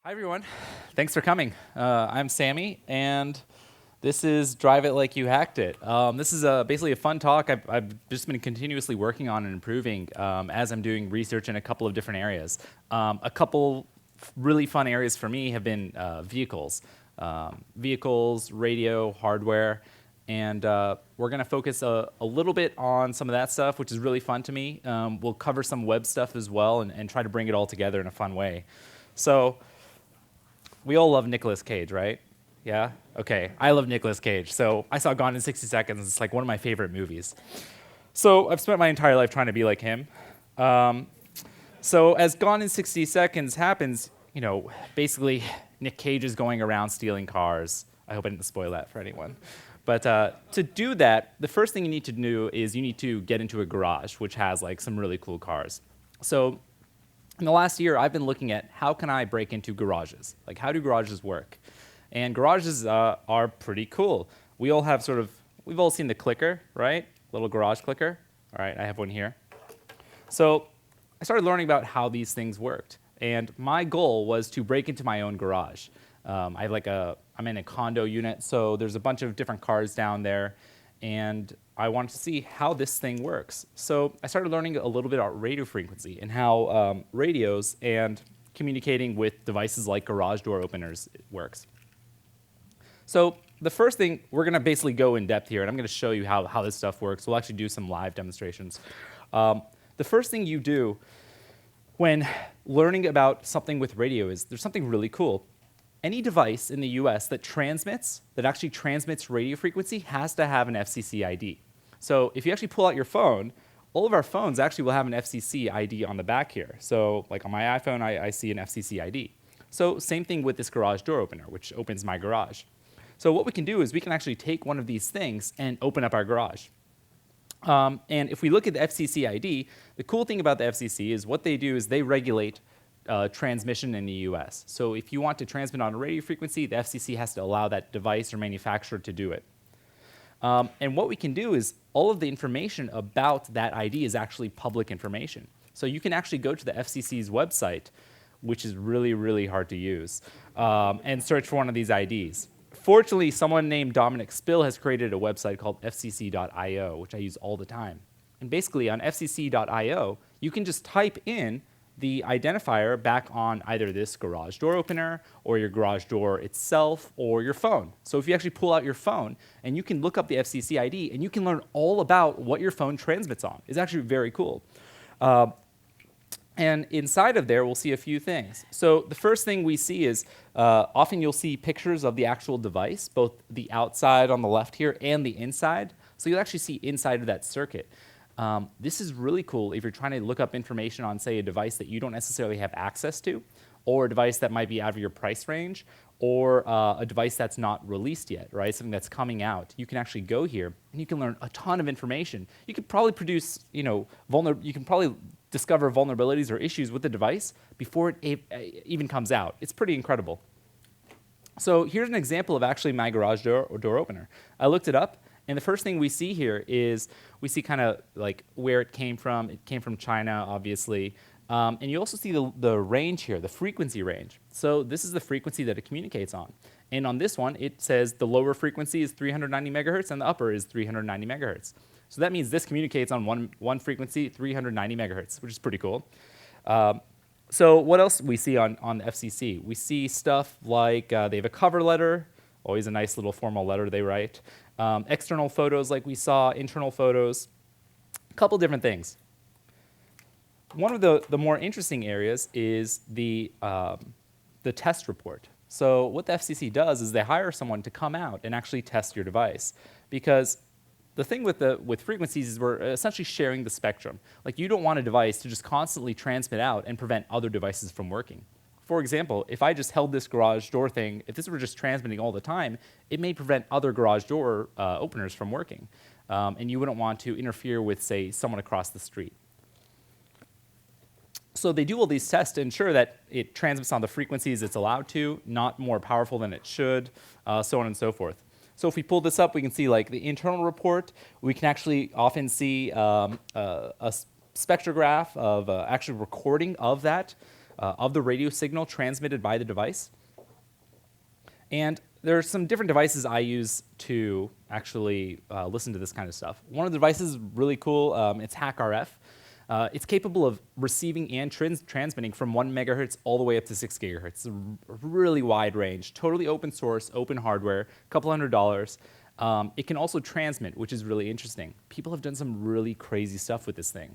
Hi, everyone. Thanks for coming. I'm Sammy, and this is Drive It Like You Hacked It. This is basically a fun talk I've just been continuously working on and improving as I'm doing research in a couple of different areas. A couple really fun areas for me have been vehicles, radio, hardware, and we're going to focus a little bit on some of that stuff, which is really fun to me. We'll cover some web stuff as well and try to bring it all together in a fun way. So we all love Nicolas Cage, right? Yeah? Okay, I love Nicolas Cage. So I saw Gone in 60 Seconds. It's like one of my favorite movies. So I've spent my entire life trying to be like him. So as Gone in 60 Seconds happens, basically Nick Cage is going around stealing cars. I hope I didn't spoil that for anyone. But to do that, the first thing you need to do is you need to get into a garage, which has like some really cool cars. So in the last year, I've been looking at how can I break into garages? Like, how do garages work? And garages are pretty cool. We've all seen the clicker, right? Little garage clicker. All right, I have one here. So I started learning about how these things worked. And my goal was to break into my own garage. I'm in a condo unit, so there's a bunch of different cars down there. And I wanted to see how this thing works. So I started learning a little bit about radio frequency and how radios and communicating with devices like garage door openers works. So the first thing, we're going to basically go in depth here, and I'm going to show you how this stuff works. We'll actually do some live demonstrations. The first thing you do when learning about something with radio is there's something really cool. Any device in the US that actually transmits radio frequency has to have an FCC ID. So if you actually pull out your phone, all of our phones actually will have an FCC ID on the back here. So like on my iPhone, I see an FCC ID. So same thing with this garage door opener, which opens my garage. So what we can do is we can actually take one of these things and open up our garage. And if we look at the FCC ID, the cool thing about the FCC is what they do is they regulate transmission in the US. So if you want to transmit on a radio frequency, the FCC has to allow that device or manufacturer to do it. And what we can do is all of the information about that ID is actually public information. So you can actually go to the FCC's website, which is really, really hard to use, and search for one of these IDs. Fortunately, someone named Dominic Spill has created a website called fcc.io, which I use all the time. And basically on fcc.io, you can just type in the identifier back on either this garage door opener or your garage door itself or your phone. So if you actually pull out your phone and you can look up the FCC ID and you can learn all about what your phone transmits on. It's actually very cool. And inside of there, we'll see a few things. So the first thing we see is often you'll see pictures of the actual device, both the outside on the left here and the inside. So you'll actually see inside of that circuit. This is really cool if you're trying to look up information on, say, a device that you don't necessarily have access to, or a device that might be out of your price range, or a device that's not released yet, right? Something that's coming out. You can actually go here and you can learn a ton of information. You could probably you can probably discover vulnerabilities or issues with the device before it even comes out. It's pretty incredible. So here's an example of actually my garage door opener. I looked it up. And the first thing we see here is we see kind of like where it came from. It came from China, obviously. And you also see the range here, the frequency range. So this is the frequency that it communicates on. And on this one, it says the lower frequency is 390 megahertz and the upper is 390 megahertz. So that means this communicates on one frequency, 390 megahertz, which is pretty cool. So what else we see on the FCC? We see stuff like they have a cover letter, always a nice little formal letter they write. External photos like we saw, internal photos, a couple different things. One of the more interesting areas is the test report. So what the FCC does is they hire someone to come out and actually test your device. Because the thing with frequencies is we're essentially sharing the spectrum. Like you don't want a device to just constantly transmit out and prevent other devices from working. For example, if I just held this garage door thing, if this were just transmitting all the time, it may prevent other garage door openers from working. And you wouldn't want to interfere with, say, someone across the street. So they do all these tests to ensure that it transmits on the frequencies it's allowed to, not more powerful than it should, so on and so forth. So if we pull this up, we can see like the internal report. We can actually often see a spectrograph of actual recording of that. of the radio signal transmitted by the device. And there are some different devices I use to actually listen to this kind of stuff. One of the devices is really cool. It's HackRF. It's capable of receiving and transmitting from 1 megahertz all the way up to 6 gigahertz. It's a really wide range, totally open source, open hardware, a couple $100. It can also transmit, which is really interesting. People have done some really crazy stuff with this thing.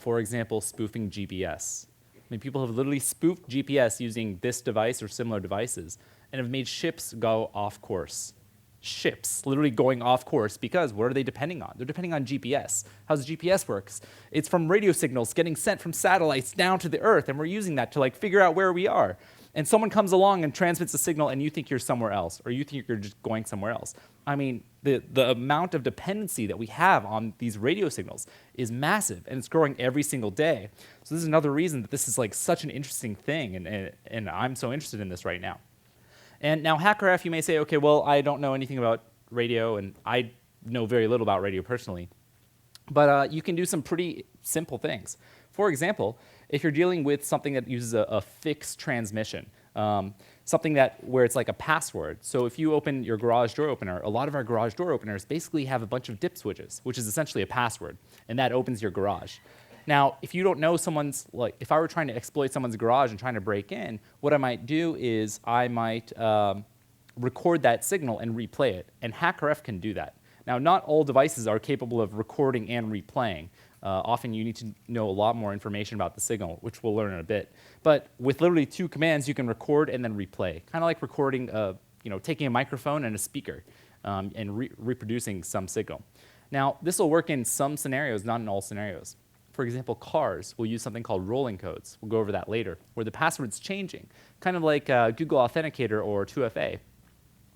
For example, spoofing GPS. I mean, people have literally spoofed GPS using this device or similar devices and have made ships go off course. Ships literally going off course because what are they depending on? They're depending on GPS. How does GPS works? It's from radio signals getting sent from satellites down to the Earth, and we're using that to like figure out where we are. And someone comes along and transmits a signal, and you think you're somewhere else, or you think you're just going somewhere else. I mean, the amount of dependency that we have on these radio signals is massive, and it's growing every single day. So this is another reason that this is like such an interesting thing, and I'm so interested in this right now. And now HackRF, you may say, okay, well, I don't know anything about radio, and I know very little about radio personally. But you can do some pretty simple things. For example, if you're dealing with something that uses a fixed transmission, something where it's like a password. So if you open your garage door opener, a lot of our garage door openers basically have a bunch of dip switches, which is essentially a password, and that opens your garage. Now, if you don't know if I were trying to exploit someone's garage and trying to break in, what I might do is I might record that signal and replay it, and HackRF can do that. Now, not all devices are capable of recording and replaying. Often you need to know a lot more information about the signal, which we'll learn in a bit. But with literally 2 commands, you can record and then replay, kind of like recording, taking a microphone and a speaker and reproducing some signal. Now, this will work in some scenarios, not in all scenarios. For example, cars will use something called rolling codes. We'll go over that later, where the password's changing, kind of like Google Authenticator or 2FA.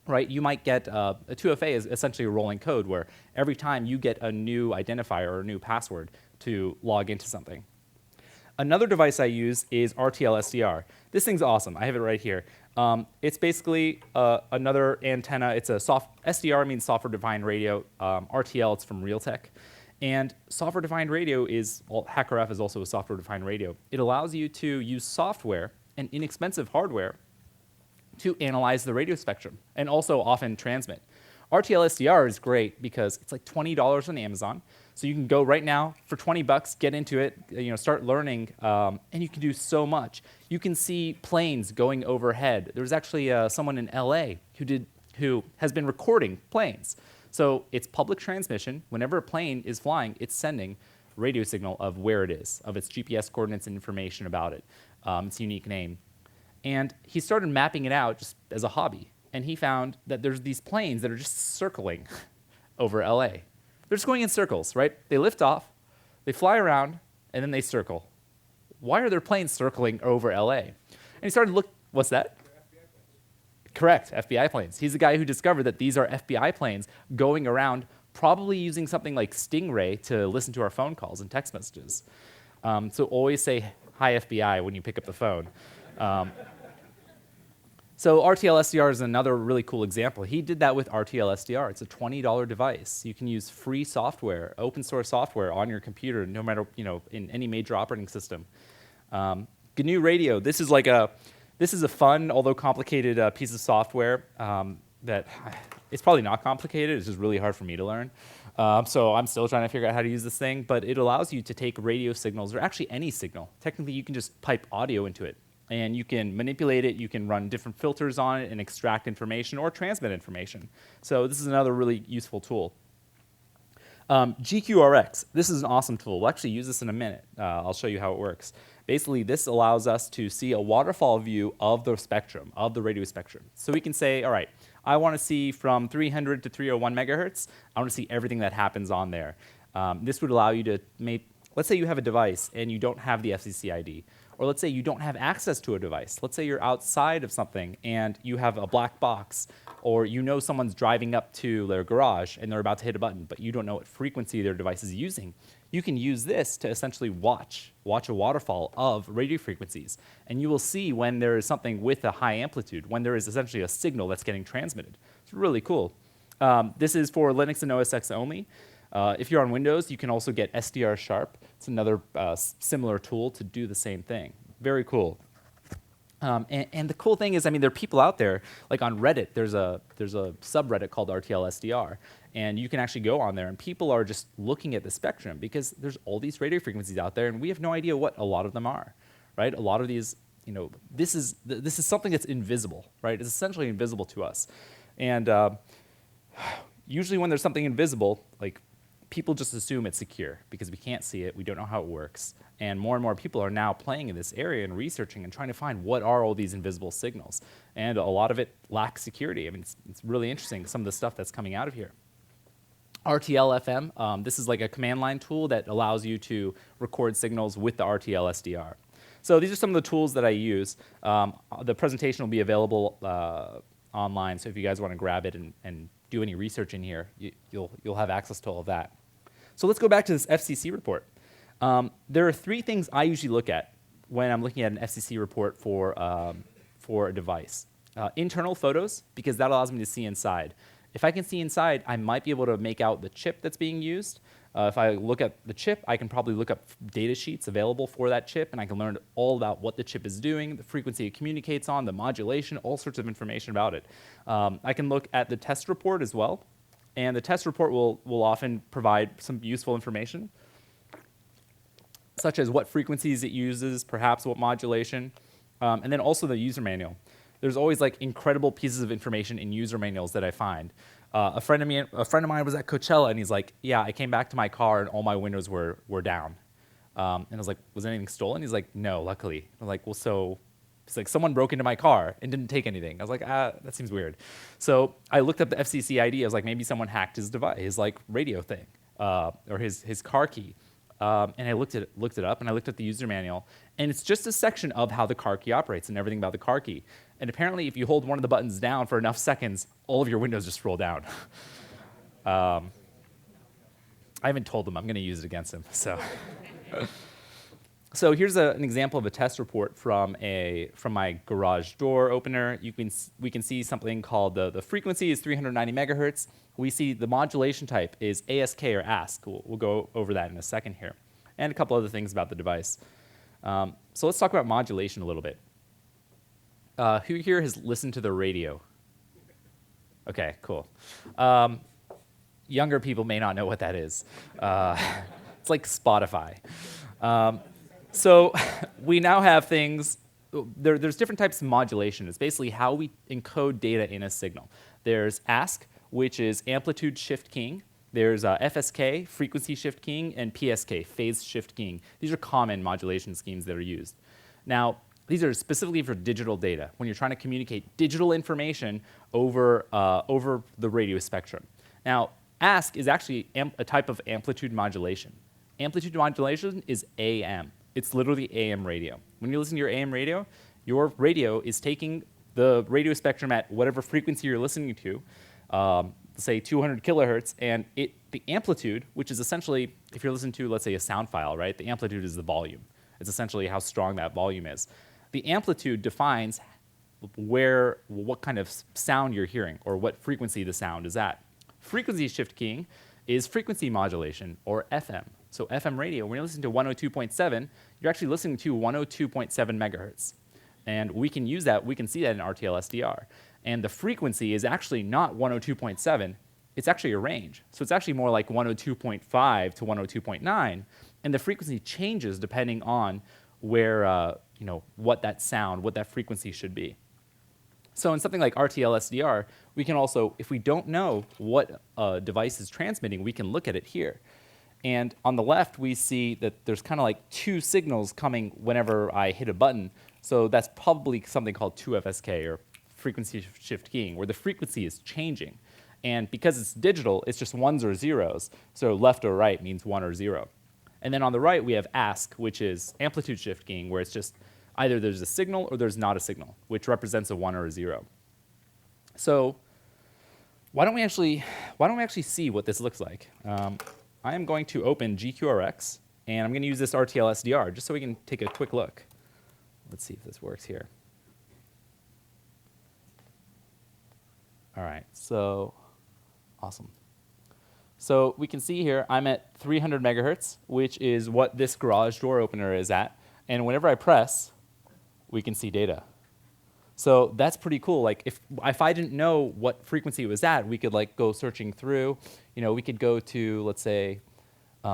Right? You might get a 2FA is essentially a rolling code where every time you get a new identifier or a new password to log into something. Another device I use is RTL SDR. This thing's awesome. I have it right here. It's basically another antenna. It's a SDR means software-defined radio. RTL, it's from Realtek. And software-defined radio HackRF is also a software-defined radio. It allows you to use software and inexpensive hardware to analyze the radio spectrum and also often transmit. RTL SDR is great because it's like $20 on Amazon. So you can go right now for 20 bucks, get into it, start learning, and you can do so much. You can see planes going overhead. There was actually someone in LA who has been recording planes. So it's public transmission. Whenever a plane is flying, it's sending radio signal of where it is, of its GPS coordinates and information about it, its unique name. And he started mapping it out just as a hobby. And he found that there's these planes that are just circling over LA. They're just going in circles, right? They lift off, they fly around, and then they circle. Why are there planes circling over LA? And he started to look, what's that? Correct, FBI planes. He's the guy who discovered that these are FBI planes going around, probably using something like Stingray to listen to our phone calls and text messages. So always say, hi, FBI, when you pick up the phone. So RTL SDR is another really cool example. He did that with RTL SDR. It's a $20 device. You can use free software, open source software on your computer, no matter, in any major operating system. GNU Radio, this is a fun, although complicated piece of software that it's probably not complicated. It's just really hard for me to learn. So I'm still trying to figure out how to use this thing. But it allows you to take radio signals, or actually any signal. Technically, you can just pipe audio into it. And you can manipulate it. You can run different filters on it and extract information or transmit information. So this is another really useful tool. GQRX, this is an awesome tool. We'll actually use this in a minute. I'll show you how it works. Basically, this allows us to see a waterfall view of the spectrum, of the radio spectrum. So we can say, all right, I want to see from 300 to 301 megahertz. I want to see everything that happens on there. This would allow you to let's say you have a device and you don't have the FCC ID. Or let's say you don't have access to a device. Let's say you're outside of something and you have a black box, or someone's driving up to their garage and they're about to hit a button, but you don't know what frequency their device is using. You can use this to essentially watch a waterfall of radio frequencies. And you will see when there is something with a high amplitude, when there is essentially a signal that's getting transmitted. It's really cool. This is for Linux and OS X only. If you're on Windows, you can also get SDR Sharp. It's another similar tool to do the same thing. very cool. And the cool thing is, I mean, there are people out there, like on Reddit, there's a subreddit called RTL-SDR, and you can actually go on there, and people are just looking at the spectrum because there's all these radio frequencies out there, and we have no idea what a lot of them are, right? A lot of these, this is something that's invisible, right? It's essentially invisible to us, and usually when there's something invisible, like people just assume it's secure because we can't see it, we don't know how it works. And more people are now playing in this area and researching and trying to find what are all these invisible signals. And a lot of it lacks security. I mean, it's really interesting, some of the stuff that's coming out of here. RTL-FM, this is like a command line tool that allows you to record signals with the RTL-SDR. So these are some of the tools that I use. The presentation will be available online, so if you guys want to grab it and do any research in here, you'll have access to all of that. So let's go back to this FCC report. There are three things I usually look at when I'm looking at an FCC report for a device. Internal photos, because that allows me to see inside. If I can see inside, I might be able to make out the chip that's being used. If I look at the chip, I can probably look up data sheets available for that chip, and I can learn all about what the chip is doing, the frequency it communicates on, the modulation, all sorts of information about it. I can look at the test report as well, and the test report will often provide some useful information, such as what frequencies it uses, perhaps what modulation, and then also the user manual. There's always like incredible pieces of information in user manuals that I find. A friend of mine was at Coachella, and he's like, yeah, I came back to my car and all my windows were down. And I was like, was anything stolen? He's like, no, luckily. I'm like, well, so it's like someone broke into my car and didn't take anything. I was like, that seems weird. So I looked up the FCC ID. I was like, maybe someone hacked his device, his like radio thing, or his car key. And I looked it up, and I looked at the user manual, and it's just a section of how the car key operates and everything about the car key. And apparently, if you hold one of the buttons down for enough seconds, all of your windows just roll down. I haven't told him. I'm going to use it against him. So here's an example of a test report from my garage door opener. We can see something called the frequency is 390 megahertz. We see the modulation type is ASK or ASK. We'll go over that in a second here, and a couple other things about the device. So let's talk about modulation a little bit. Who here has listened to the radio? Okay, cool. Younger people may not know what that is. It's like Spotify. So we now have things, there's different types of modulation. It's basically how we encode data in a signal. There's ASK, which is amplitude shift keying. There's FSK, frequency shift keying, and PSK, phase shift keying. These are common modulation schemes that are used. Now, these are specifically for digital data, when you're trying to communicate digital information over the radio spectrum. Now, ASK is actually a type of amplitude modulation. Amplitude modulation is AM. It's literally AM radio. When you listen to your AM radio, your radio is taking the radio spectrum at whatever frequency you're listening to, say 200 kilohertz, and the amplitude, which is essentially, if you're listening to, let's say, a sound file, right? The amplitude is the volume. It's essentially how strong that volume is. The amplitude defines what kind of sound you're hearing or what frequency the sound is at. Frequency shift keying is frequency modulation, or FM. So FM radio, when you're listening to 102.7, you're actually listening to 102.7 megahertz. And we can use that, we can see that in RTL-SDR. And the frequency is actually not 102.7, it's actually a range. So it's actually more like 102.5 to 102.9, and the frequency changes depending on where, what that frequency should be. So in something like RTL-SDR, we can also, if we don't know what a device is transmitting, we can look at it here. And on the left, we see that there's kind of like two signals coming whenever I hit a button. So that's probably something called 2FSK, or frequency shift keying, where the frequency is changing. And because it's digital, it's just ones or zeros. So left or right means 1 or 0. And then on the right, we have ASK, which is amplitude shift keying, where it's just either there's a signal or there's not a signal, which represents a 1 or a 0. So why don't we actually see what this looks like? I am going to open GQRX, and I'm going to use this RTL-SDR just so we can take a quick look. Let's see if this works here. All right, so awesome. So we can see here I'm at 300 megahertz, which is what this garage door opener is at. And whenever I press, we can see data. So that's pretty cool. Like if I didn't know what frequency it was at, we could like go searching through. We could go to, let's say,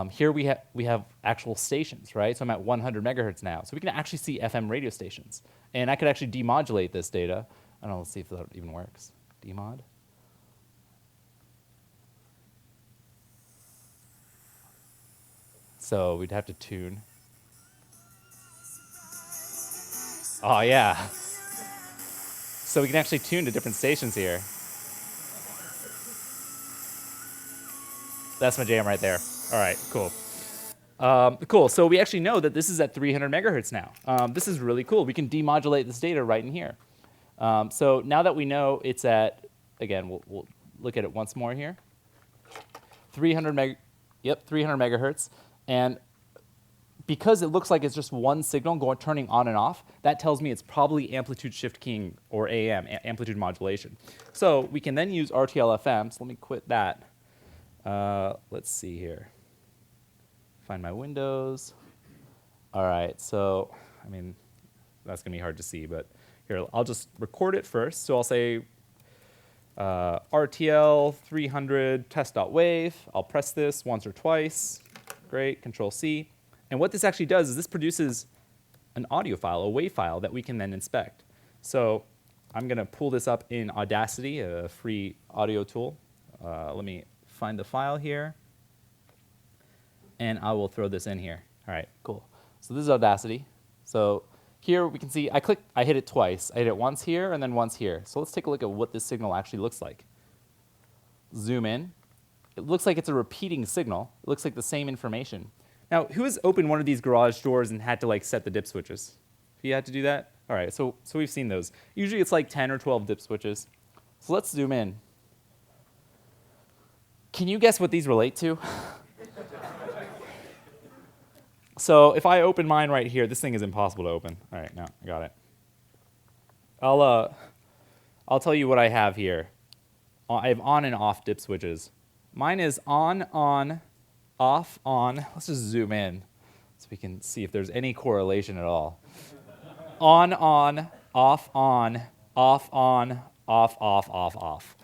here we have actual stations, right? So I'm at 100 megahertz now. So we can actually see FM radio stations. And I could actually demodulate this data. I don't know, let's see if that even works. Demod. So we'd have to tune. Oh, yeah. So we can actually tune to different stations here. That's my jam right there. All right, cool. Cool, so we actually know that this is at 300 megahertz now. This is really cool. We can demodulate this data right in here. So now that we know it's at, again, we'll look at it once more here. 300 megahertz. And because it looks like it's just one signal turning on and off, that tells me it's probably amplitude shift keying, or AM, amplitude modulation. So we can then use RTL-FM. So let me quit that. Let's see here. Find my windows. All right, so, I mean, that's going to be hard to see, but here, I'll just record it first. So I'll say RTL 300 test.wave. I'll press this once or twice. Great, Control-C. And what this actually does is this produces an audio file, a WAV file, that we can then inspect. So I'm going to pull this up in Audacity, a free audio tool. Let me find the file here. And I will throw this in here. All right, cool. So this is Audacity. So here we can see I hit it twice. I hit it once here and then once here. So let's take a look at what this signal actually looks like. Zoom in. It looks like it's a repeating signal. It looks like the same information. Now, who has opened one of these garage doors and had to like set the dip switches? Have you had to do that? All right, so we've seen those. Usually it's like 10 or 12 dip switches. So let's zoom in. Can you guess what these relate to? So if I open mine right here, this thing is impossible to open. All right, now I got it. I'll tell you what I have here. I have on and off dip switches. Mine is on, off, on. Let's just zoom in so we can see if there's any correlation at all. On, off, off, off.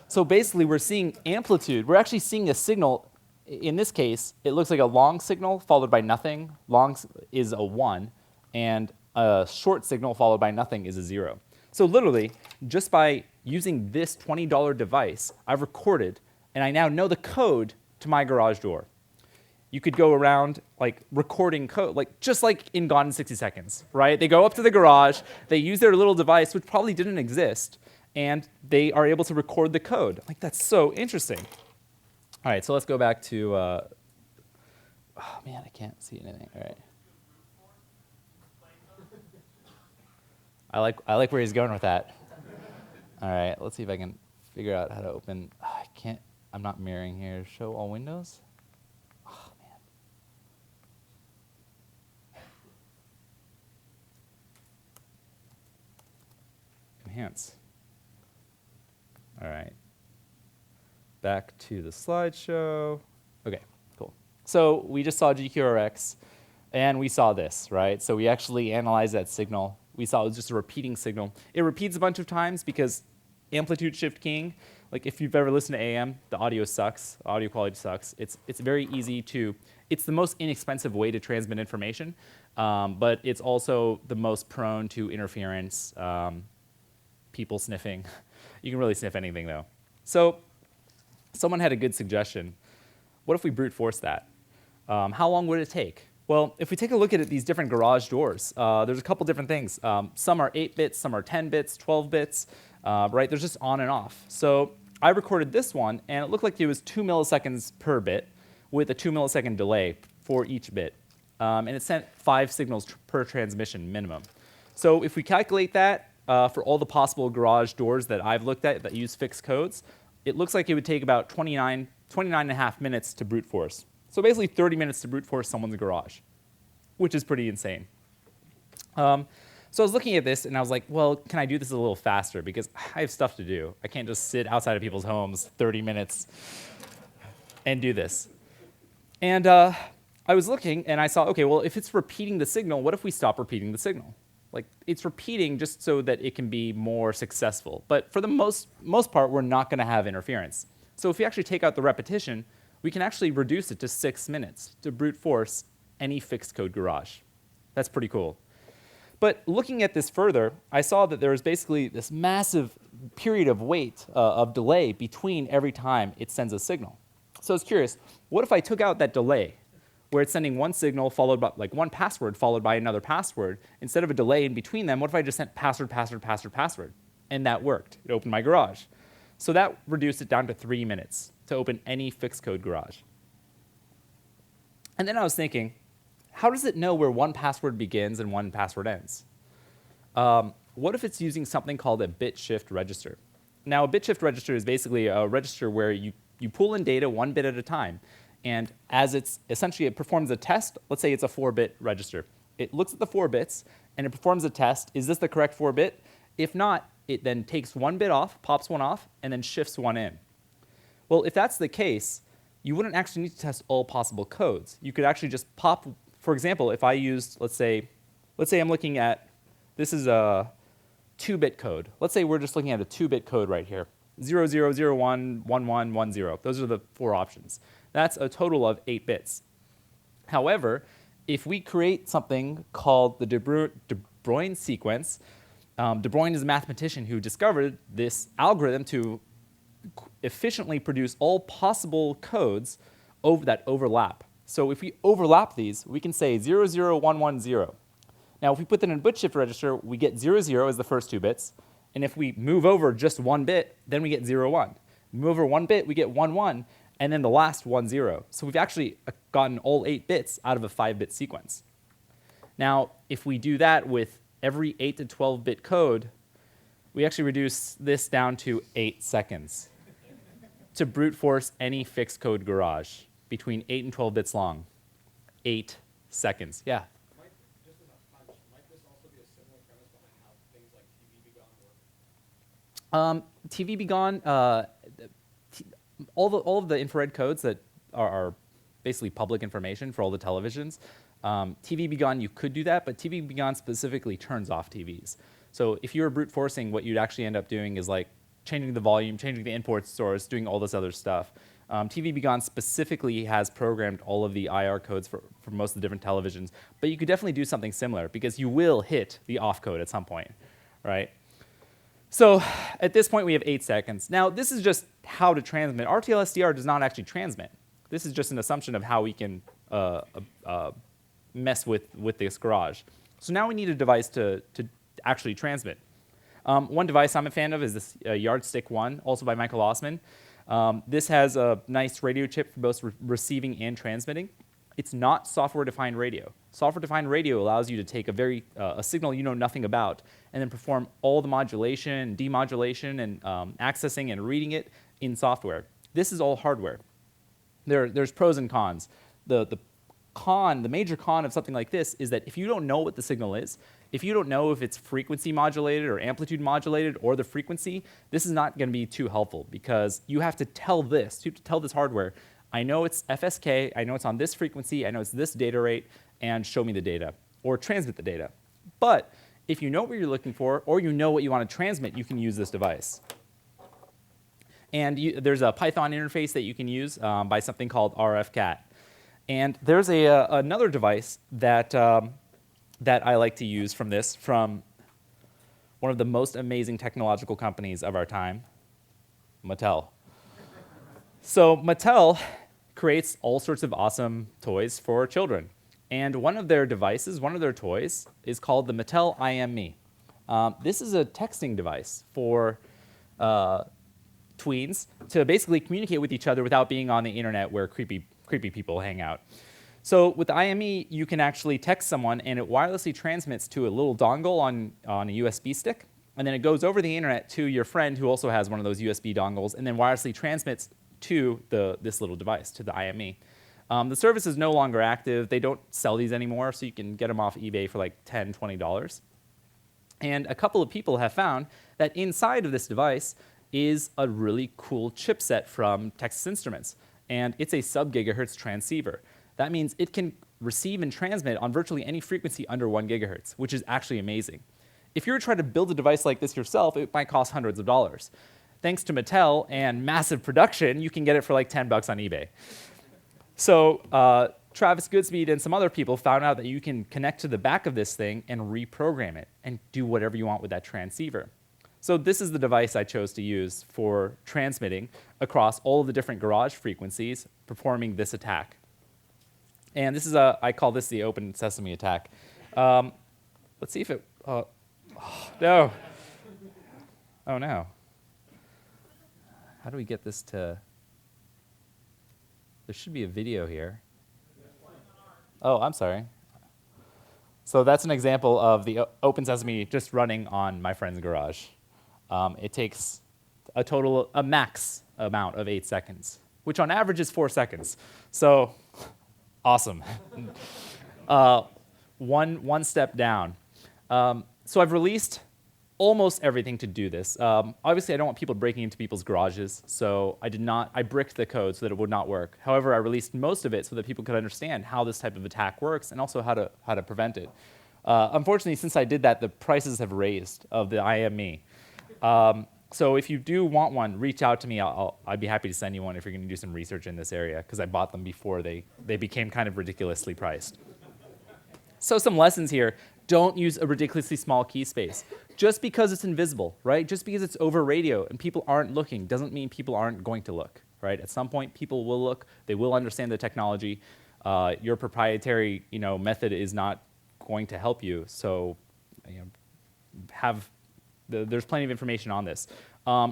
So basically we're seeing amplitude. We're actually seeing a signal. In this case, it looks like a long signal followed by nothing. Long is a 1, and a short signal followed by nothing is a 0. So literally, just by using this $20 device, I've recorded, and I now know the code to my garage door. You could go around like recording code, like just like in Gone in 60 Seconds, right? They go up to the garage, they use their little device, which probably didn't exist, and they are able to record the code. Like, that's so interesting. All right, so let's go back to, oh man, I can't see anything. All right. I like where he's going with that. All right, let's see if I can figure out how to open. I can't, I'm not mirroring here. Show all windows? Oh, man. Enhance. All right. Back to the slideshow. Okay, cool. So we just saw GQRX, and we saw this, right? So we actually analyzed that signal. We saw it was just a repeating signal. It repeats a bunch of times because amplitude shift keying, like if you've ever listened to AM, the audio sucks, audio quality sucks. It's very easy to, it's the most inexpensive way to transmit information, but it's also the most prone to interference, people sniffing. You can really sniff anything though. So someone had a good suggestion. What if we brute force that? How long would it take? Well, if we take a look at these different garage doors, there's a couple different things. Some are 8 bits, some are 10 bits, 12 bits, right? There's just on and off. So I recorded this one, and it looked like it was 2 milliseconds per bit with a 2 millisecond delay for each bit. And it sent 5 signals per transmission minimum. So if we calculate that for all the possible garage doors that I've looked at that use fixed codes, it looks like it would take about 29 and a half minutes to brute force. So basically 30 minutes to brute force someone's garage, which is pretty insane. So I was looking at this, and I was like, well, can I do this a little faster? Because I have stuff to do. I can't just sit outside of people's homes 30 minutes and do this. And I was looking, and I saw, OK, well, if it's repeating the signal, what if we stop repeating the signal? Like, it's repeating just so that it can be more successful. But for the most part, we're not going to have interference. So if we actually take out the repetition, we can actually reduce it to 6 minutes to brute force any fixed code garage. That's pretty cool. But looking at this further, I saw that there was basically this massive period of wait, of delay between every time it sends a signal. So I was curious, what if I took out that delay, where it's sending one signal followed by, like, one password followed by another password? Instead of a delay in between them, what if I just sent password, password, password, password? And that worked. It opened my garage. So that reduced it down to 3 minutes to open any fixed code garage. And then I was thinking, how does it know where one password begins and one password ends? What if it's using something called a bit shift register? Now, a bit shift register is basically a register where you pull in data 1 bit at a time. And as it performs a test, let's say it's a 4-bit register. It looks at the 4 bits, and it performs a test. Is this the correct 4-bit? If not, it then takes 1 bit off, pops one off, and then shifts one in. Well, if that's the case, you wouldn't actually need to test all possible codes. You could actually just pop, for example, if I used, let's say I'm looking at, this is a 2-bit code. Let's say we're just looking at a 2-bit code right here. 0001, 1110. Those are the 4 options. That's a total of 8 bits. However, if we create something called the De Bruijn sequence, De Bruijn is a mathematician who discovered this algorithm to efficiently produce all possible codes that overlap. So if we overlap these, we can say 00110. Now, if we put that in a bit shift register, we get 00 as the first 2 bits. And if we move over just 1 bit, then we get 01. Move over 1 bit, we get 11, and then the last 10. So we've actually gotten all 8 bits out of a 5-bit sequence. Now, if we do that with every 8 to 12-bit code, we actually reduce this down to 8 seconds to brute force any fixed code garage between 8 and 12 bits long. 8 seconds. Yeah? Just as a hunch, might this also be a similar premise behind how things like TV Be Gone work? TV Be Gone, all of the infrared codes that are basically public information for all the televisions, TV Be Gone, you could do that, but TV Be Gone specifically turns off TVs. So if you were brute forcing, what you'd actually end up doing is like changing the volume, changing the import source, doing all this other stuff. TV Be Gone specifically has programmed all of the IR codes for most of the different televisions, but you could definitely do something similar because you will hit the off code at some point, right? So at this point, we have 8 seconds. Now, this is just how to transmit. RTL-SDR does not actually transmit. This is just an assumption of how we can mess with this garage. So now we need a device to actually transmit. One device I'm a fan of is this Yardstick 1, also by Michael Ossmann. This has a nice radio chip for both receiving and transmitting. It's not software-defined radio. Software-defined radio allows you to take a signal you know nothing about and then perform all the modulation, demodulation, and accessing and reading it in software. This is all hardware. There's pros and cons. The major con of something like this is that if you don't know what the signal is, if you don't know if it's frequency modulated or amplitude modulated or the frequency, this is not going to be too helpful because you have to tell this hardware, I know it's FSK, I know it's on this frequency, I know it's this data rate, and show me the data, or transmit the data. But if you know what you're looking for, or you know what you want to transmit, you can use this device. And there's a Python interface that you can use by something called RFCat. And there's another device that I like to use from one of the most amazing technological companies of our time, Mattel. So Mattel creates all sorts of awesome toys for children. And one of their toys, is called the Mattel IMMe. This is a texting device for tweens to basically communicate with each other without being on the internet where creepy people hang out. So with the IME, you can actually text someone, and it wirelessly transmits to a little dongle on a USB stick, and then it goes over the internet to your friend who also has one of those USB dongles, and then wirelessly transmits to this little device, to the IME. The service is no longer active. They don't sell these anymore, so you can get them off eBay for like $10, $20. And a couple of people have found that inside of this device is a really cool chipset from Texas Instruments, and it's a sub-gigahertz transceiver. That means it can receive and transmit on virtually any frequency under 1 gigahertz, which is actually amazing. If you were to try to build a device like this yourself, it might cost hundreds of dollars. Thanks to Mattel and massive production, you can get it for like $10 on eBay. So Travis Goodspeed and some other people found out that you can connect to the back of this thing and reprogram it and do whatever you want with that transceiver. So this is the device I chose to use for transmitting across all of the different garage frequencies, performing this attack. And this is I call this the Open Sesame attack. Let's see if it, no. Oh no. How do we get this to, there should be a video here. Oh, I'm sorry. So that's an example of the Open Sesame just running on my friend's garage. It takes a max amount of 8 seconds, which on average is 4 seconds. So awesome. One step down. So I've released almost everything to do this. Obviously, I don't want people breaking into people's garages, so I bricked the code so that it would not work. However, I released most of it so that people could understand how this type of attack works and also how to prevent it. Unfortunately, since I did that, the prices have raised of the IME. So if you do want one, reach out to me. I'd be happy to send you one if you're going to do some research in this area, because I bought them before they became kind of ridiculously priced. So some lessons here. Don't use a ridiculously small key space. Just because it's invisible, right? Just because it's over radio and people aren't looking doesn't mean people aren't going to look, right? At some point, people will look. They will understand the technology. Your proprietary, method is not going to help you. So, there's plenty of information on this.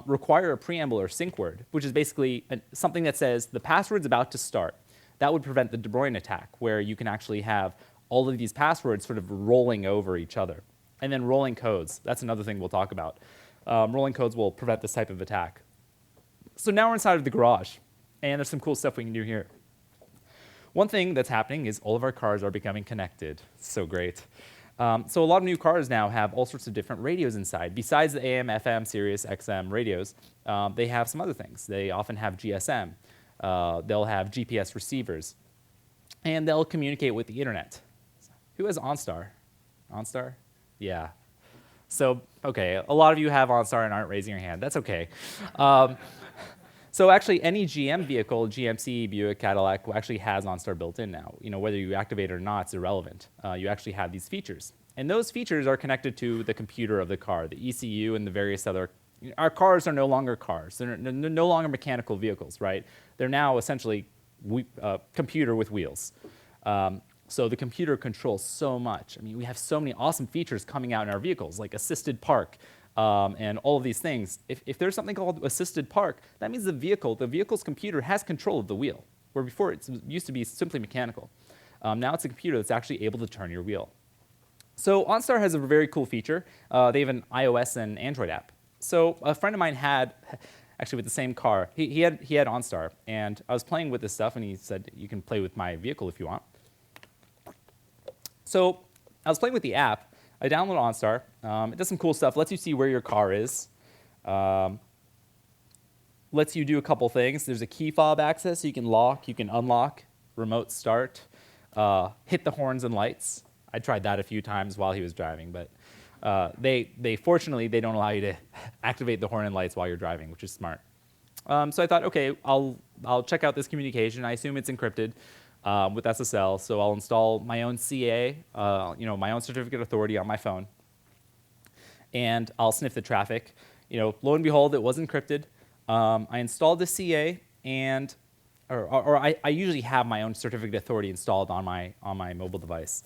Require a preamble or sync word, which is basically something that says the password's about to start. That would prevent the De Bruyne attack, where you can actually have all of these passwords sort of rolling over each other. And then rolling codes. That's another thing we'll talk about. Rolling codes will prevent this type of attack. So now we're inside of the garage, and there's some cool stuff we can do here. One thing that's happening is all of our cars are becoming connected. So great. So a lot of new cars now have all sorts of different radios inside. Besides the AM, FM, Sirius, XM radios, they have some other things. They often have GSM. They'll have GPS receivers. And they'll communicate with the internet. Who has OnStar? OnStar? Yeah. So, okay, a lot of you have OnStar and aren't raising your hand. That's okay. So actually, any GM vehicle, GMC, Buick, Cadillac, actually has OnStar built in now. Whether you activate it or not, it's irrelevant. You actually have these features. And those features are connected to the computer of the car, the ECU and the various other. Our cars are no longer cars. They're no longer mechanical vehicles, right? They're now essentially computer with wheels. So the computer controls so much. We have so many awesome features coming out in our vehicles, like assisted park and all of these things. If there's something called assisted park, that means the vehicle's computer has control of the wheel, where before it used to be simply mechanical. Now it's a computer that's actually able to turn your wheel. So OnStar has a very cool feature. They have an iOS and Android app. So a friend of mine had, actually with the same car, he had OnStar, and I was playing with this stuff, and he said, you can play with my vehicle if you want. So I was playing with the app. I downloaded OnStar. It does some cool stuff. Lets you see where your car is. Lets you do a couple things. There's a key fob access, so you can lock, you can unlock, remote start, hit the horns and lights. I tried that a few times while he was driving, but fortunately, they don't allow you to activate the horn and lights while you're driving, which is smart. So I thought, okay, I'll check out this communication. I assume it's encrypted with SSL, so I'll install my own CA, my own certificate of authority on my phone, and I'll sniff the traffic. Lo and behold, it was encrypted. I installed the CA, and I usually have my own certificate of authority installed on my mobile device,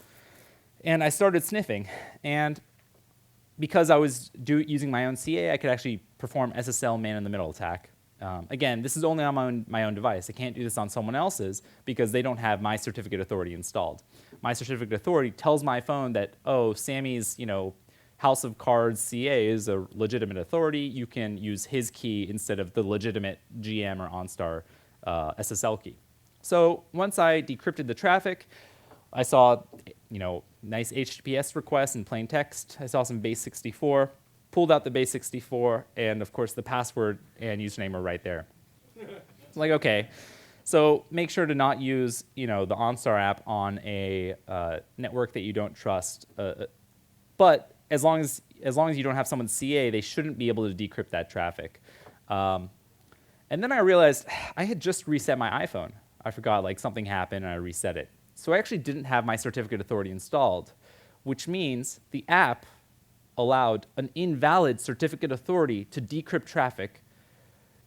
and I started sniffing, and because I was using my own CA, I could actually perform SSL man-in-the-middle attack. Again, this is only on my own device. I can't do this on someone else's because they don't have my certificate authority installed. My certificate authority tells my phone that, oh, Sammy's House of Cards CA is a legitimate authority. You can use his key instead of the legitimate GM or OnStar SSL key. So once I decrypted the traffic, I saw nice HTTPS requests in plain text. I saw some base64. Pulled out the base64, and of course the password and username are right there. It's like, okay. So make sure to not use, the OnStar app on a network that you don't trust. But as long as you don't have someone CA, they shouldn't be able to decrypt that traffic. And then I realized I had just reset my iPhone. I forgot something happened and I reset it. So I actually didn't have my certificate authority installed, which means the app allowed an invalid certificate authority to decrypt traffic,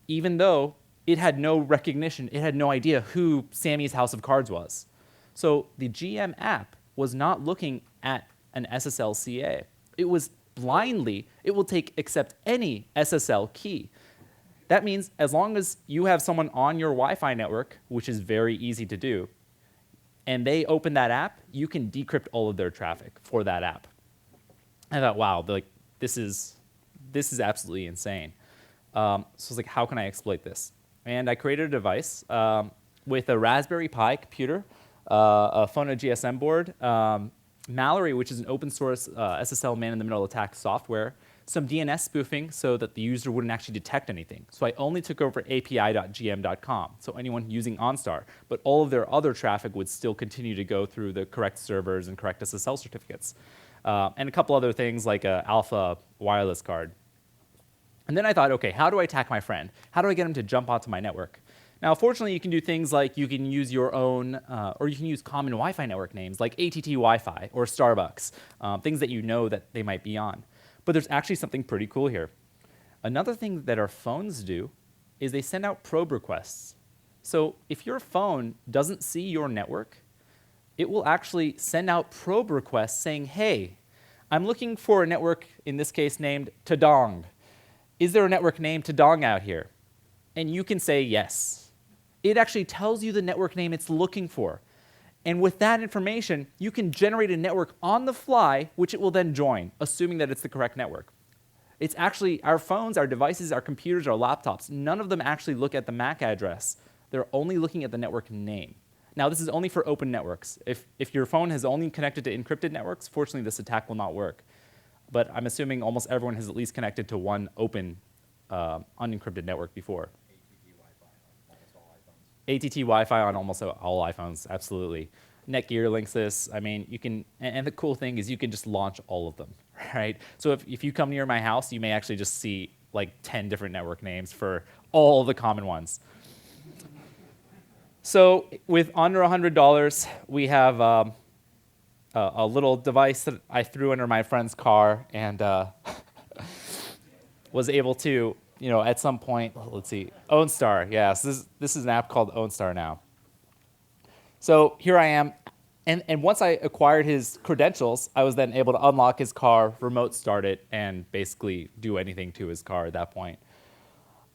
even though it had no recognition, it had no idea who Sammy's House of Cards was. So the GM app was not looking at an SSL CA. It was blindly, it will accept any SSL key. That means as long as you have someone on your Wi-Fi network, which is very easy to do, and they open that app, you can decrypt all of their traffic for that app. I thought, wow, this is absolutely insane. So I was like, how can I exploit this? And I created a device with a Raspberry Pi computer, a Phono GSM board, Mallory, which is an open source SSL man-in-the-middle attack software, some DNS spoofing so that the user wouldn't actually detect anything. So I only took over api.gm.com, so anyone using OnStar, but all of their other traffic would still continue to go through the correct servers and correct SSL certificates. And a couple other things like an Alpha wireless card. And then I thought, okay, how do I attack my friend? How do I get him to jump onto my network? Now, fortunately, you can do things like you can use your own, or you can use common Wi-Fi network names like ATT Wi-Fi or Starbucks, things that you know that they might be on. But there's actually something pretty cool here. Another thing that our phones do is they send out probe requests. So if your phone doesn't see your network, it will actually send out probe requests saying, hey, I'm looking for a network, in this case named Tadong. Is there a network named Tadong out here? And you can say yes. It actually tells you the network name it's looking for. And with that information, you can generate a network on the fly, which it will then join, assuming that it's the correct network. It's actually our phones, our devices, our computers, our laptops, none of them actually look at the MAC address. They're only looking at the network name. Now, this is only for open networks. If your phone has only connected to encrypted networks, fortunately, this attack will not work. But I'm assuming almost everyone has at least connected to one open, unencrypted network before. ATT Wi-Fi on almost all iPhones, absolutely. Netgear links this. I mean, you can, and the cool thing is you can just launch all of them, right? So if you come near my house, you may actually just see 10 different network names for all the common ones. So with under $100, we have a little device that I threw under my friend's car and was able to, at some point, let's see, OwnStar, yes, this is an app called OwnStar now. So here I am, and once I acquired his credentials, I was then able to unlock his car, remote start it, and basically do anything to his car at that point.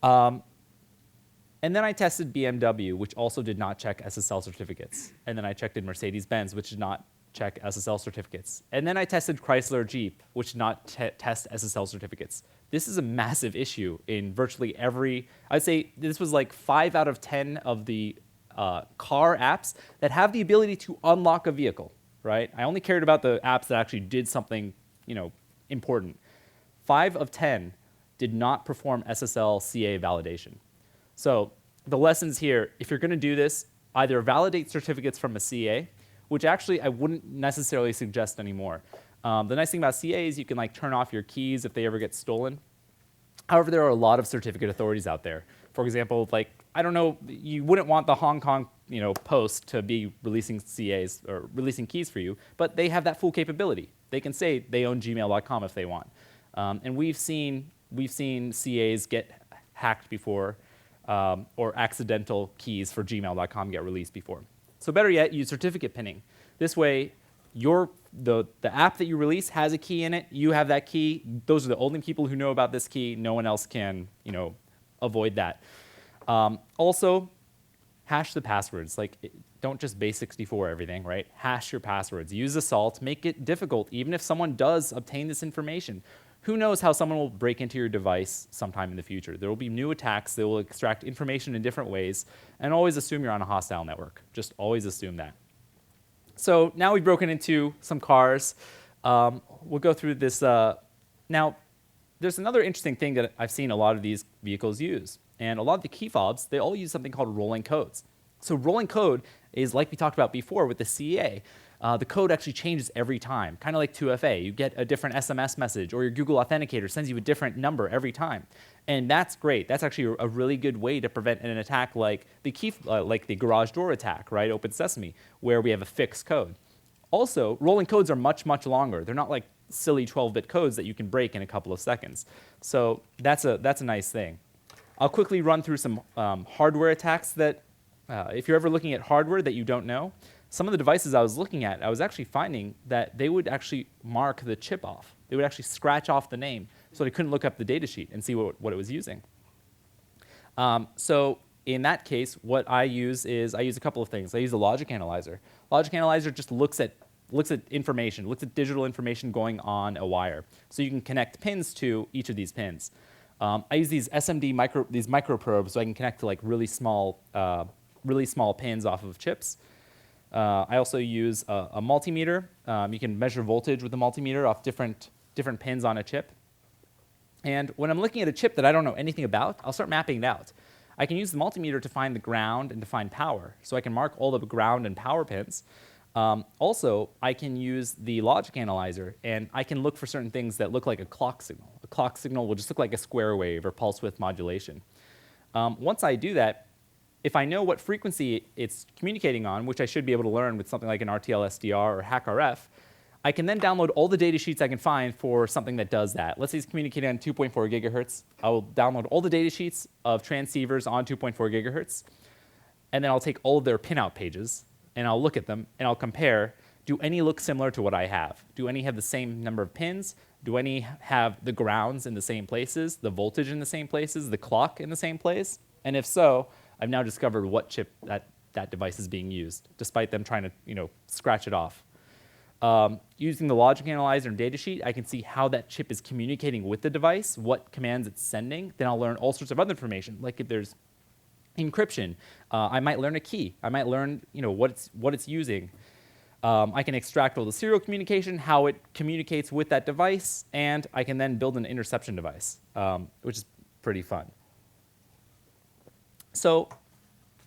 And then I tested BMW, which also did not check SSL certificates. And then I checked in Mercedes-Benz, which did not check SSL certificates. And then I tested Chrysler Jeep, which did not test SSL certificates. This is a massive issue in virtually every, I'd say this was 5 out of 10 of the car apps that have the ability to unlock a vehicle, right? I only cared about the apps that actually did something, important. 5 of 10 did not perform SSL CA validation. So the lessons here, if you're going to do this, either validate certificates from a CA, which actually I wouldn't necessarily suggest anymore. The nice thing about CA is you can turn off your keys if they ever get stolen. However, there are a lot of certificate authorities out there. For example, I don't know, you wouldn't want the Hong Kong Post to be releasing CAs or releasing keys for you, but they have that full capability. They can say they own gmail.com if they want. And we've seen CAs get hacked before, or accidental keys for gmail.com get released before. So better yet, use certificate pinning. This way, the app that you release has a key in it. You have that key. Those are the only people who know about this key. No one else can, avoid that. Also, hash the passwords. Don't just base64 everything, right? Hash your passwords. Use Assault. Make it difficult, even if someone does obtain this information. Who knows how someone will break into your device sometime in the future. There will be new attacks. They will extract information in different ways. And always assume you're on a hostile network. Just always assume that. So now we've broken into some cars. We'll go through this. Now, there's another interesting thing that I've seen a lot of these vehicles use. And a lot of the key fobs, they all use something called rolling codes. So rolling code is like we talked about before with the CA. The code actually changes every time, kind of like 2FA. You get a different SMS message, or your Google Authenticator sends you a different number every time. And that's great. That's actually a really good way to prevent an attack like like the garage door attack, right? Open Sesame, where we have a fixed code. Also, rolling codes are much, much longer. They're not like silly 12-bit codes that you can break in a couple of seconds. So that's a nice thing. I'll quickly run through some hardware attacks that, if you're ever looking at hardware that you don't know, some of the devices I was looking at, I was actually finding that they would actually mark the chip off. They would actually scratch off the name so they couldn't look up the datasheet and see what it was using. So in that case, what I use is I use a couple of things. I use a logic analyzer. Logic analyzer just looks at information, looks at digital information going on a wire. So you can connect pins to each of these pins. I use these SMD micro probes so I can connect to like really small pins off of chips. I also use a multimeter. You can measure voltage with a multimeter off different pins on a chip. And when I'm looking at a chip that I don't know anything about, I'll start mapping it out. I can use the multimeter to find the ground and to find power. So I can mark all the ground and power pins. Also, I can use the logic analyzer, and I can look for certain things that look like a clock signal. A clock signal will just look like a square wave or pulse width modulation. Once I do that, if I know what frequency it's communicating on, which I should be able to learn with something like an RTL SDR or HackRF, I can then download all the data sheets I can find for something that does that. Let's say it's communicating on 2.4 gigahertz. I will download all the data sheets of transceivers on 2.4 gigahertz, and then I'll take all of their pinout pages, and I'll look at them, and I'll compare, do any look similar to what I have? Do any have the same number of pins? Do any have the grounds in the same places, the voltage in the same places, the clock in the same place? And if so, I've now discovered what chip that device is being used, despite them trying to scratch it off. Using the logic analyzer and datasheet, I can see how that chip is communicating with the device, what commands it's sending. Then I'll learn all sorts of other information, like if there's encryption. I might learn a key. I might learn what it's using. I can extract all the serial communication, how it communicates with that device, and I can then build an interception device, which is pretty fun. So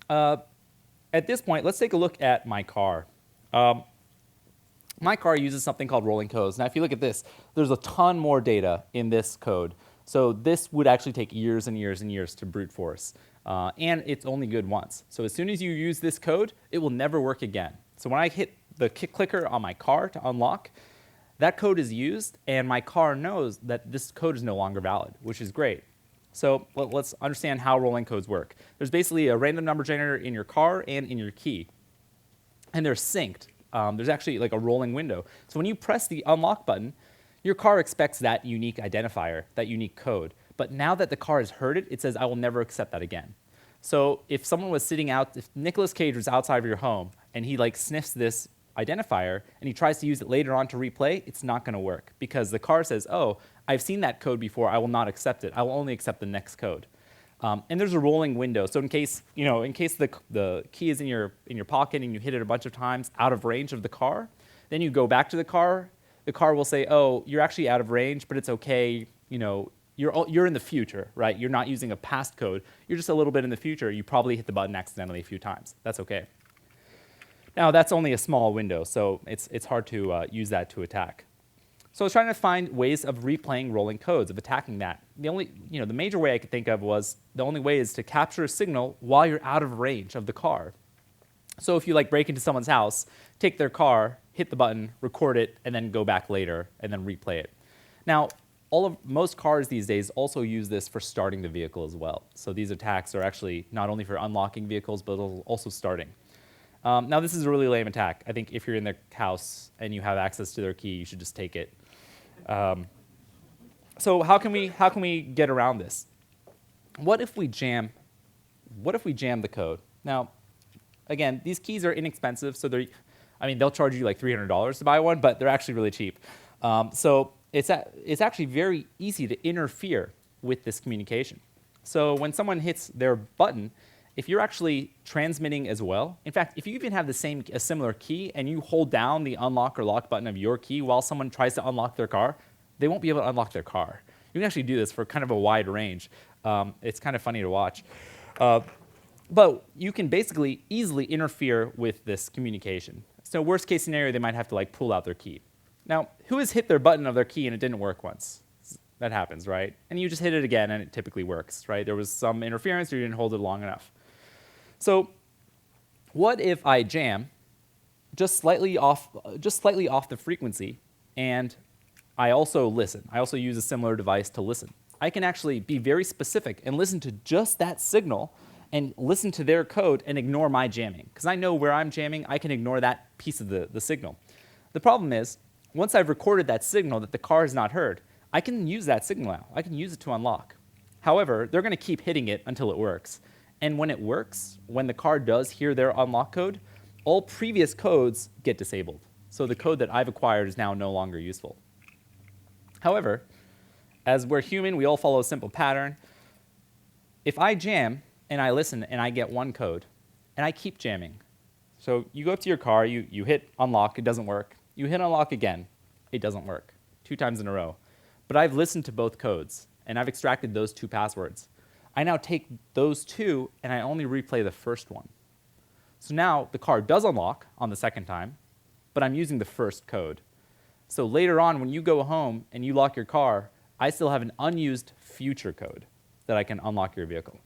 at this point, let's take a look at my car. My car uses something called rolling codes. Now, if you look at this, there's a ton more data in this code. So this would actually take years and years and years to brute force. And it's only good once. So as soon as you use this code, it will never work again. So when I hit the clicker on my car to unlock, that code is used, and my car knows that this code is no longer valid, which is great. So let's understand how rolling codes work. There's basically a random number generator in your car and in your key. And they're synced. There's actually like a rolling window. So when you press the unlock button, your car expects that unique identifier, that unique code. But now that the car has heard it, it says, I will never accept that again. So if someone was sitting out, if Nicolas Cage was outside of your home, and he like sniffs this identifier, and he tries to use it later on to replay, it's not going to work. Because the car says, oh, I've seen that code before, I will not accept it. I will only accept the next code. And there's a rolling window. So in case the key is in your pocket and you hit it a bunch of times out of range of the car, then you go back to the car will say, oh, you're actually out of range, but it's okay. You're in the future, right? You're not using a past code. You're just a little bit in the future. You probably hit the button accidentally a few times. That's okay. Now, that's only a small window, so it's hard to use that to attack. So I was trying to find ways of replaying rolling codes, of attacking that. The major way I could think of was the only way is to capture a signal while you're out of range of the car. So if you like break into someone's house, take their car, hit the button, record it, and then go back later and then replay it. Now, most cars these days also use this for starting the vehicle as well. So these attacks are actually not only for unlocking vehicles, but also starting. Now, this is a really lame attack. I think if you're in their house and you have access to their key, you should just take it. So how can we get around this? What if we jam the code? Now, again, these keys are inexpensive, so they'll charge you like $300 to buy one, but they're actually really cheap. So it's actually very easy to interfere with this communication. So when someone hits their button, if you're actually transmitting as well, in fact, if you even have a similar key and you hold down the unlock or lock button of your key while someone tries to unlock their car, they won't be able to unlock their car. You can actually do this for kind of a wide range. It's kind of funny to watch. But you can basically easily interfere with this communication. So worst case scenario, they might have to like pull out their key. Now, who has hit their button of their key and it didn't work once? That happens, right? And you just hit it again and it typically works, right? There was some interference or you didn't hold it long enough. So what if I jam just slightly off the frequency, and I also listen? I also use a similar device to listen. I can actually be very specific and listen to just that signal and listen to their code and ignore my jamming. Because I know where I'm jamming, I can ignore that piece of the signal. The problem is, once I've recorded that signal that the car has not heard, I can use that signal now. I can use it to unlock. However, they're going to keep hitting it until it works. And when it works, when the car does hear their unlock code, all previous codes get disabled. So the code that I've acquired is now no longer useful. However, as we're human, we all follow a simple pattern. If I jam and I listen and I get one code, and I keep jamming. So you go up to your car, you hit unlock, it doesn't work. You hit unlock again, it doesn't work. 2 times in a row. But I've listened to both codes, and I've extracted those 2 passwords. I now take those 2, and I only replay the first one. So now the car does unlock on the second time, but I'm using the first code. So later on, when you go home and you lock your car, I still have an unused future code that I can unlock your vehicle.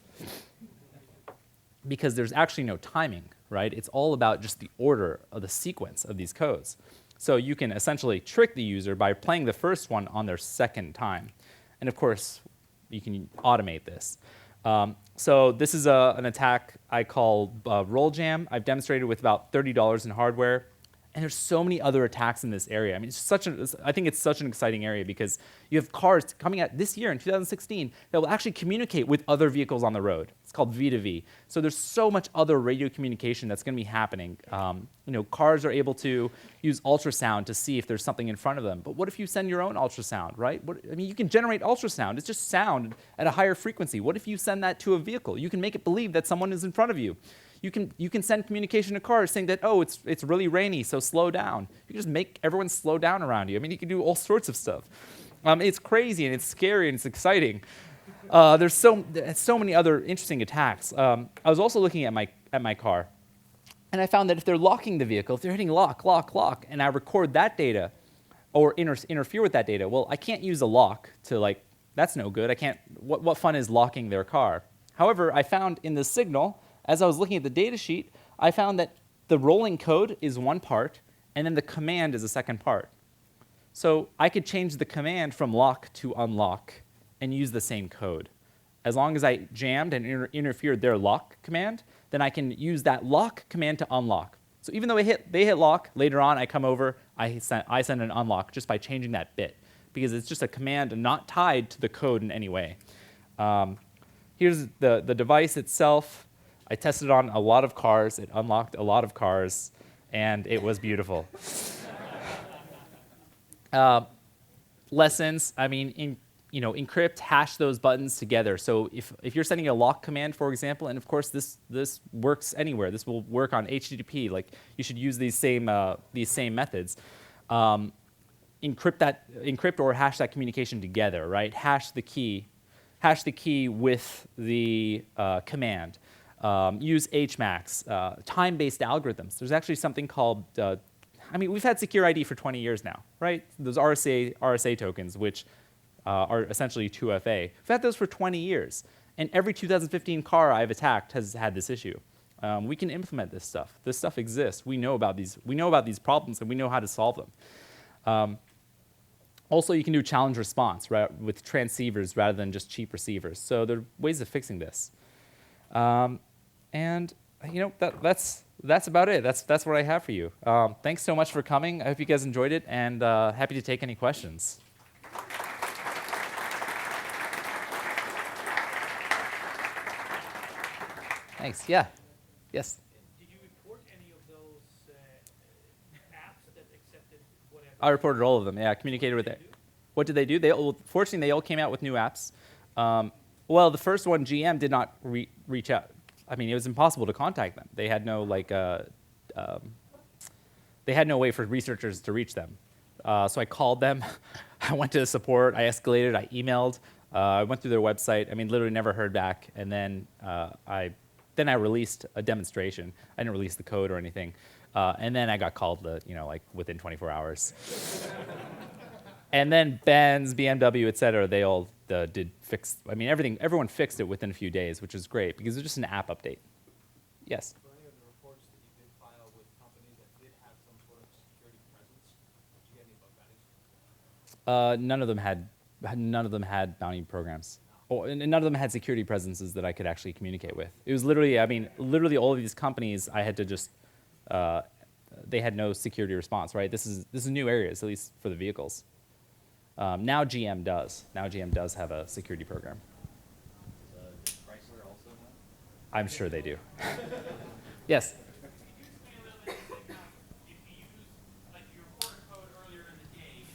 Because there's actually no timing, right? It's all about just the order of the sequence of these codes. So you can essentially trick the user by playing the first one on their second time. And of course, you can automate this. So this is an attack I call Roll Jam. I've demonstrated with about $30 in hardware. And there's so many other attacks in this area. I mean, I think it's such an exciting area because you have cars coming out this year in 2016 that will actually communicate with other vehicles on the road. It's called V2V. So there's so much other radio communication that's going to be happening. Cars are able to use ultrasound to see if there's something in front of them. But what if you send your own ultrasound, right? You can generate ultrasound. It's just sound at a higher frequency. What if you send that to a vehicle? You can make it believe that someone is in front of you. You can send communication to cars saying that, oh, it's really rainy, so slow down. You can just make everyone slow down around you. I mean, you can do all sorts of stuff. It's crazy, and it's scary, and it's exciting. There's so many other interesting attacks. I was also looking at my car, and I found that if they're locking the vehicle, if they're hitting lock, lock, lock, and I record that data or interfere with that data, well, I can't use a lock to, that's no good. I can't, what fun is locking their car? However, I found in the signal, as I was looking at the data sheet, I found that the rolling code is one part, and then the command is a second part. So I could change the command from lock to unlock and use the same code. As long as I jammed and interfered their lock command, then I can use that lock command to unlock. So even though they hit lock, later on I come over, I send an unlock just by changing that bit, because it's just a command and not tied to the code in any way. Here's the device itself. I tested it on a lot of cars. It unlocked a lot of cars, and it was beautiful. Lessons, encrypt, hash those buttons together. So if you're sending a lock command, for example, and of course this works anywhere. This will work on HTTP. You should use these same methods. Encrypt or hash that communication together, right? Hash the key with the command. Use HMAX, time-based algorithms. There's actually something called, we've had Secure ID for 20 years now, right? Those RSA tokens, which are essentially 2FA. We've had those for 20 years. And every 2015 car I've attacked has had this issue. We can implement this stuff. This stuff exists. We know about these problems, and we know how to solve them. Also, you can do challenge response, right, with transceivers rather than just cheap receivers. So there are ways of fixing this. That's about it. That's what I have for you. Thanks so much for coming. I hope you guys enjoyed it, and happy to take any questions. Thanks. Yeah. Yes. Did you report any of those apps that accepted whatever? I reported all of them. Yeah, I communicated with it. What did they do? Fortunately, they all came out with new apps. Well, the first one, GM, did not reach out. It was impossible to contact them. They had no way for researchers to reach them. So I called them. I went to the support. I escalated. I emailed. I went through their website. Literally never heard back. And then I then I released a demonstration. I didn't release the code or anything. And then I got called, like within 24 hours. And then Benz, BMW, et cetera, they all did fix. I mean, everyone fixed it within a few days, which is great because it's just an app update. Yes. For any of the reports that you did file with companies that did have some sort of security presence, did you get any bug bounties? None of them had bounty programs. And none of them had security presences that I could actually communicate with. It was literally, literally all of these companies, I had to just, they had no security response, right? This is new areas, at least for the vehicles. Now GM does. Now GM does have a security program. Does Chrysler also have? I'm sure they do. Yes. Could you explain a little bit, like, if you use, like, you report a code earlier in the day, it's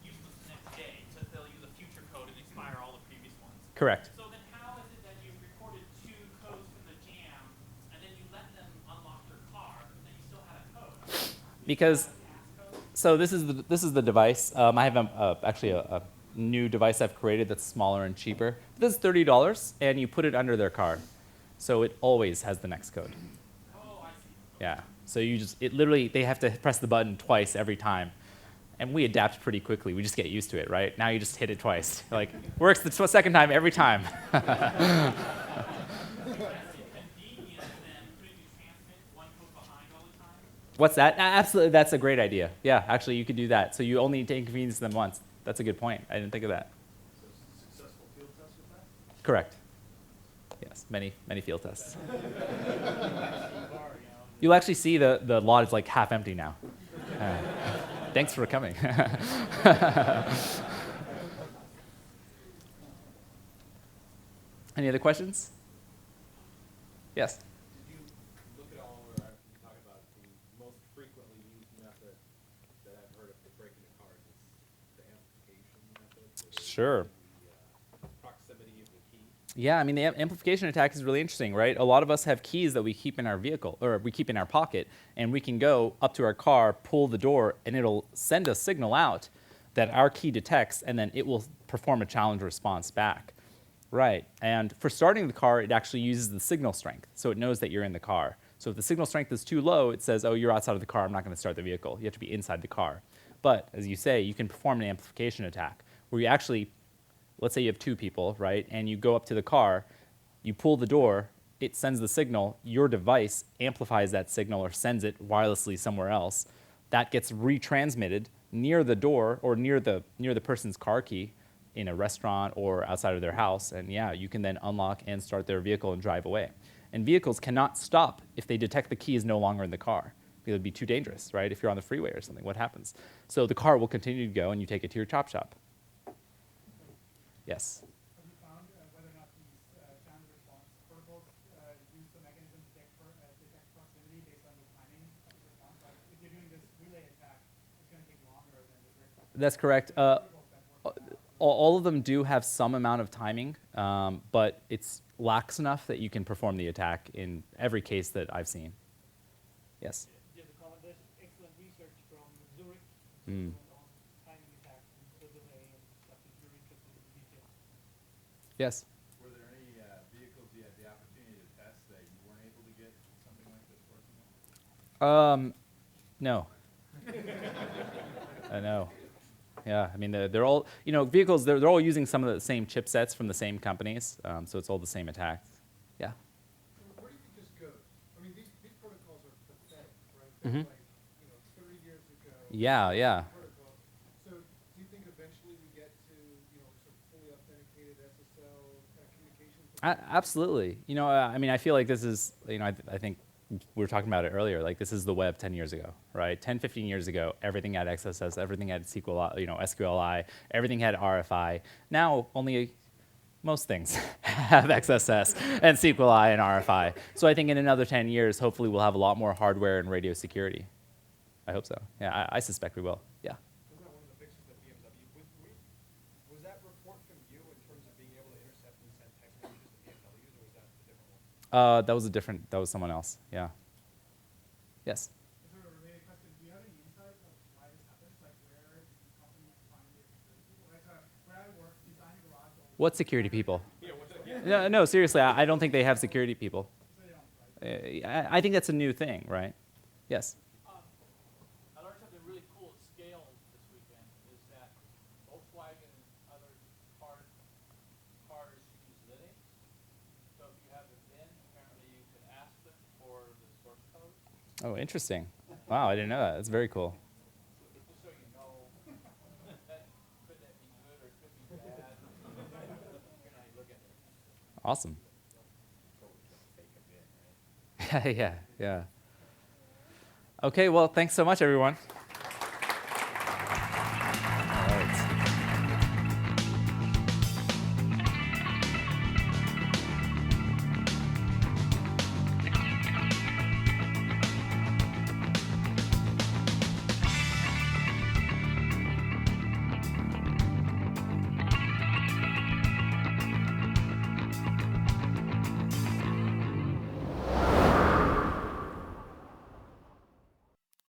useless the next day, so they'll use a future code and expire all the previous ones. Correct. So then how is it that you've recorded 2 codes from the jam, and then you let them unlock their car, and then you still had a code? Because, Passcode? so this is the device. I have actually a new device I've created that's smaller and cheaper. This is $30, and you put it under their car. So it always has the next code. Oh, I see. Yeah. So they have to press the button twice every time. And we adapt pretty quickly. We just get used to it, right? Now you just hit it twice. Like, works the second time every time. That's convenient then, couldn't you transmit 1 code behind all the time? What's that? Absolutely, that's a great idea. Yeah, actually, you could do that. So you only inconvenience them once. That's a good point. I didn't think of that. So successful field tests with that? Correct. Yes, many field tests. You'll actually see the lot is like half empty now. Thanks for coming. Any other questions? Yes. Did you look at all, or you talk about the most frequently used method that I've heard of for breaking the cars is the amplification method? Sure. The proximity of the key. Yeah, I mean, the amplification attack is really interesting, right? A lot of us have keys that we keep in our vehicle, or we keep in our pocket, and we can go up to our car, pull the door, and it'll send a signal out that our key detects, and then it will perform a challenge response back. Right, and for starting the car, it actually uses the signal strength, so it knows that you're in the car. So if the signal strength is too low, it says, oh, you're outside of the car, I'm not going to start the vehicle. You have to be inside the car. But, as you say, you can perform an amplification attack, where you actually, let's say you have 2 people, right, and you go up to the car, you pull the door, it sends the signal, your device amplifies that signal or sends it wirelessly somewhere else. That gets retransmitted near the door or near the person's car key in a restaurant or outside of their house, and yeah, you can then unlock and start their vehicle and drive away. And vehicles cannot stop if they detect the key is no longer in the car, because it would be too dangerous, right? If you're on the freeway or something, what happens? So the car will continue to go, and you take it to your chop shop. Yes? Have you found whether or not these challenge response protocols use the mechanism to detect proximity based on the timing of the response? Like, if you're doing this relay attack, it's going to take longer than the direct That's correct. protocols that work now. All of them do have some amount of timing, but it's lax enough that you can perform the attack in every case that I've seen. Yes? There's excellent research from Zurich Mm. on timing attacks and the delay and stuff, if you're interested in the details. Yes? Were there any vehicles you had the opportunity to test that you weren't able to get something like this working on? No. I know. Yeah, I mean, they're all, vehicles, they're all using some of the same chipsets from the same companies, so it's all the same attacks. Yeah. So where do you think this goes? I mean, these protocols are pathetic, right? Mhm. They're like, 30 years ago. Yeah. Protocols. So do you think eventually we get to, sort of fully authenticated SSL communications? Absolutely. I feel like this is, I think we were talking about it earlier, like this is the web 10 years ago, right? 10, 15 years ago, everything had XSS, everything had SQLi, everything had RFI. Now, only most things have XSS and SQLi and RFI. So I think in another 10 years, hopefully we'll have a lot more hardware and radio security. I hope so. Yeah, I suspect we will. Yeah. Was that one of the fixes at BMW? Was that report from you in terms of being able to intercept and send text messages to BMWs, or was that a different one? That was someone else. Yeah. Yes. Is there a related question? Do you have any insight of why this happens? Like, where do companies find it? Like, where I work, design garage. What security people? No, seriously, I don't think they have security people. So they don't. I think that's a new thing, right? Yes. I learned something really cool at scale this weekend, is that Volkswagen and other cars use Linux. So if you have a VIN, apparently you can ask them for the source code. Oh, interesting. Wow, I didn't know that. That's very cool. Just so you know, that could that be good or could be bad. Depending on how you look at it. Awesome. Yeah, yeah. Okay, well, thanks so much, everyone.